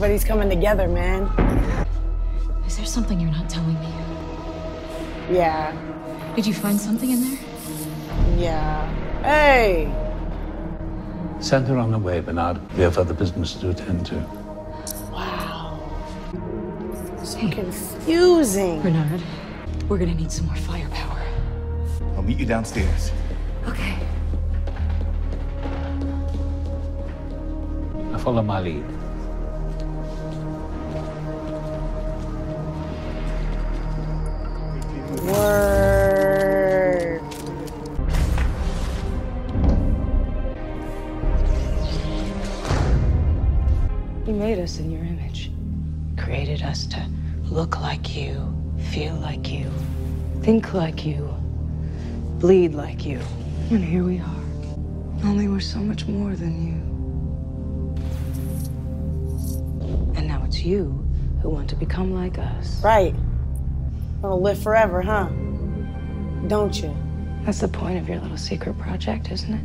everybody's coming together, man. Is there something you're not telling me? Yeah. Did you find something in there? Yeah. Hey! Send her on her way, Bernard. We have other business to attend to. Wow. So confusing. Bernard, we're gonna need some more firepower. I'll meet you downstairs. Okay. Now follow my lead. Word. You made us in your image. Created us to look like you, feel like you, think like you, bleed like you. And here we are. Only we're so much more than you. And now it's you who want to become like us. Right. Wanna live forever, huh? Don't you? That's the point of your little secret project, isn't it?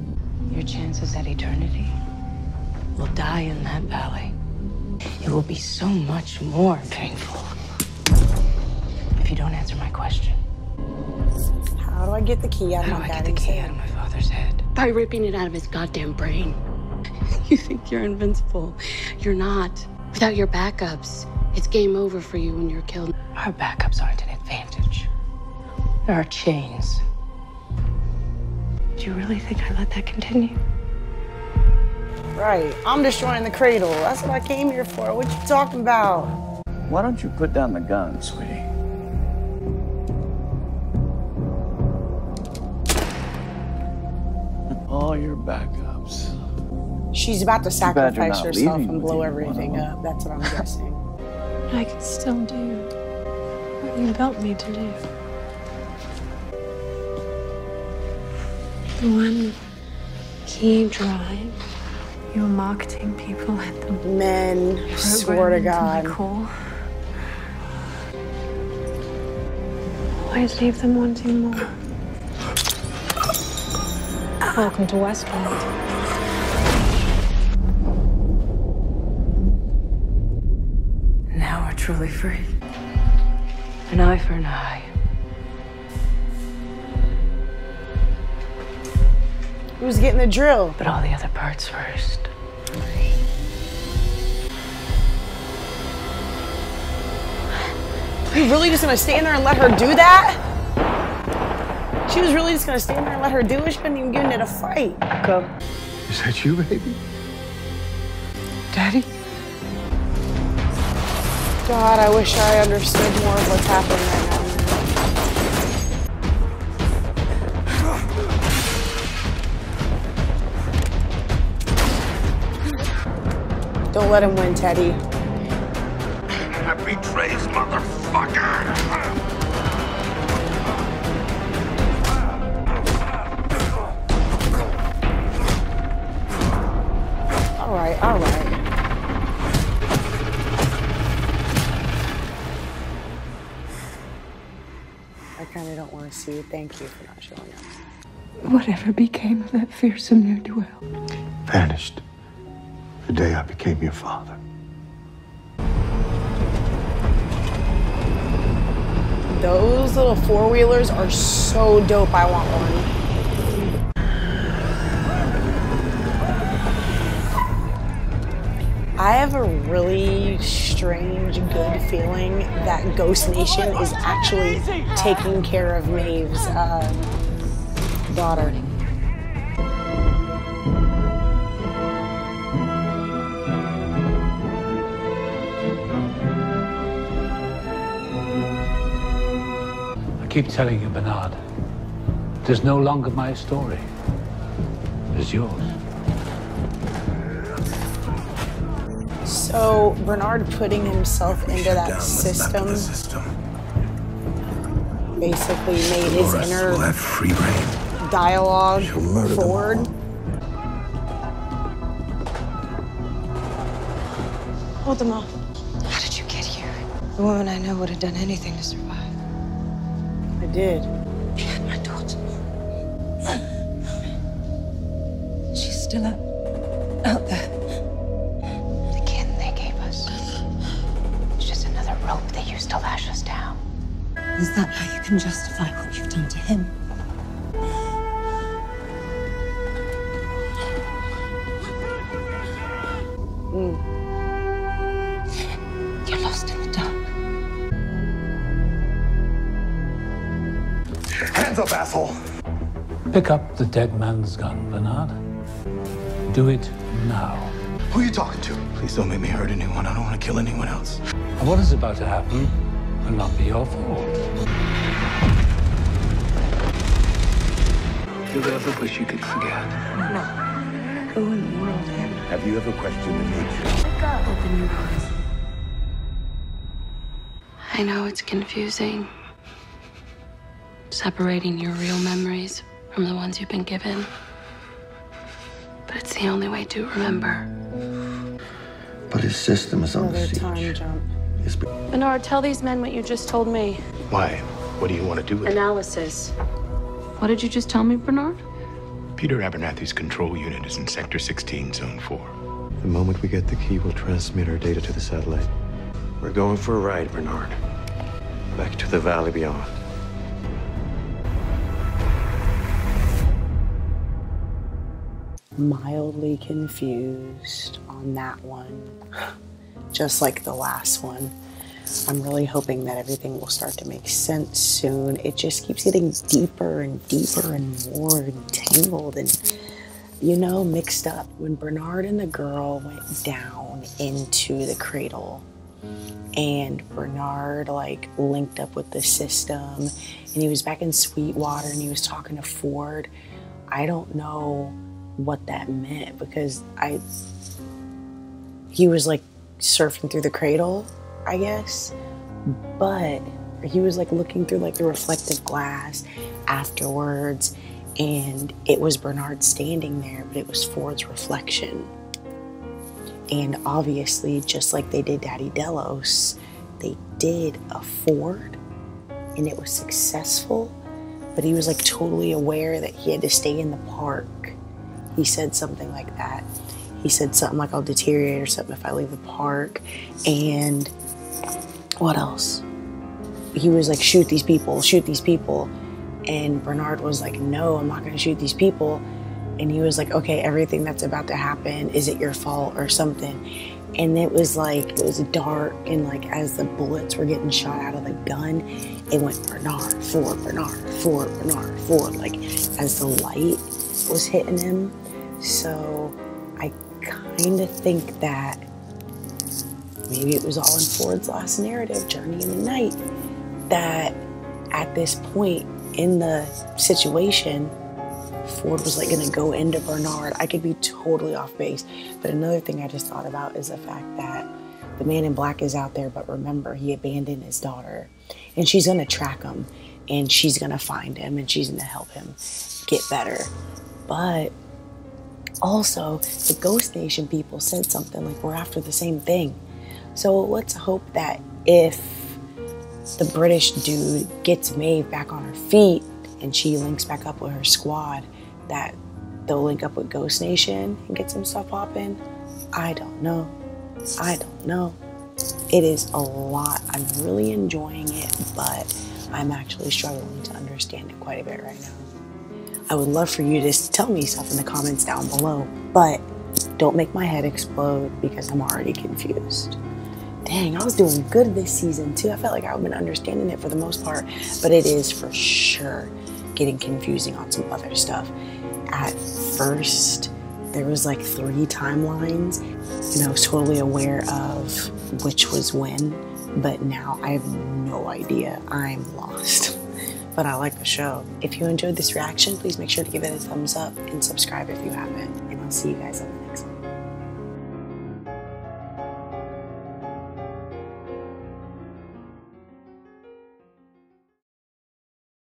Your chances at eternity will die in that valley. It will be so much more painful if you don't answer my question. How do I get the key out of my daddy's head? My father's head. By ripping it out of his goddamn brain. You think you're invincible. You're not. Without your backups, it's game over for you when you're killed. Our backups aren't an advantage. There are chains. Do you really think I let that continue? Right. I'm destroying the cradle. That's what I came here for. What you talking about? Why don't you put down the gun, sweetie? All your backups. She's about to sacrifice not herself leaving and with blow you, everything up. That's what I'm guessing. I can still do what you built me to do. One key drive. You're marketing people at the Men, swear to God. core. Always leave them wanting more. Welcome to Westworld. Now we're truly free. An eye for an eye. Who's getting the drill? But all the other parts first. You really just gonna stand there and let her do that? She was really just gonna stand there and let her do it? She couldn't even get it a fight. Go. Is that you, baby? Daddy? God, I wish I understood more of what's happening right now. Don't let him win, Teddy. Happy trace, motherfucker! All right, all right. I kind of don't want to see it. Thank you for not showing up. Whatever became of that fearsome ne'er-do-well? Vanished the day I became your father. Those little four-wheelers are so dope. I want one. I have a really strange, good feeling that Ghost Nation is actually taking care of Maeve's daughter. I keep telling you, Bernard, it is no longer my story. It is yours. So Bernard putting himself into that system basically made his inner free reign. dialogue forward. Hold them off. How did you get here? The woman I know would have done anything to survive. I did. You had my daughter. She's still out there. The kid they gave us. Is that how you can justify what you've done to him? You're lost in the dark. Hands up, asshole! Pick up the dead man's gun, Bernard. Do it now. Who are you talking to? Please don't make me hurt anyone. I don't want to kill anyone else. And what is about to happen will not be your fault. Do you ever wish you could forget? No. Who in the world am I? Have you ever questioned the nature? Open your eyes. I know it's confusing. Separating your real memories from the ones you've been given. But it's the only way to remember. But his system is under Another time siege. jump. Bernard, tell these men what you just told me. Why? What do you want to do with it? Analysis. What did you just tell me, Bernard? Peter Abernathy's control unit is in Sector 16, Zone 4. The moment we get the key, we'll transmit our data to the satellite. We're going for a ride, Bernard. Back to the valley beyond. Mildly confused on that one, just like the last one. I'm really hoping that everything will start to make sense soon. It just keeps getting deeper and deeper and more entangled and, you know, mixed up. When Bernard and the girl went down into the cradle and Bernard like linked up with the system and he was back in Sweetwater and he was talking to Ford, I don't know what that meant because he was like surfing through the cradle, I guess, but he was like looking through like the reflective glass afterwards and it was Bernard standing there, but it was Ford's reflection. And obviously, just like they did Daddy Delos, they did a Ford and it was successful, but he was like totally aware that he had to stay in the park. He said something like that. He said something like, I'll deteriorate or something if I leave the park. And what else? He was like, shoot these people, shoot these people. And Bernard was like, no, I'm not gonna shoot these people. And he was like, okay, everything that's about to happen, is it your fault or something? And it was like, it was dark and like as the bullets were getting shot out of the gun, it went Bernard, Ford, Bernard, Ford, Bernard, Ford, like as the light was hitting him. So I kind of think that maybe it was all in Ford's last narrative, Journey in the Night, that at this point in the situation, Ford was like gonna go into Bernard. I could be totally off base, but another thing I just thought about is the fact that the man in black is out there, but remember, he abandoned his daughter and she's gonna track him and she's gonna find him and she's gonna help him get better. But also, the Ghost Nation people said something like, we're after the same thing. So let's hope that if the British dude gets Maeve back on her feet and she links back up with her squad, that they'll link up with Ghost Nation and get some stuff popping. I don't know. I don't know. It is a lot. I'm really enjoying it, but I'm actually struggling to understand it quite a bit right now. I would love for you to tell me stuff in the comments down below, but don't make my head explode because I'm already confused. Dang, I was doing good this season too. I felt like I've been understanding it for the most part, but it is for sure getting confusing on some other stuff. At first, there was like 3 timelines and I was totally aware of which was when, but now I have no idea. I'm lost. But I like the show. If you enjoyed this reaction, please make sure to give it a thumbs up and subscribe if you haven't. And I'll see you guys on the next one.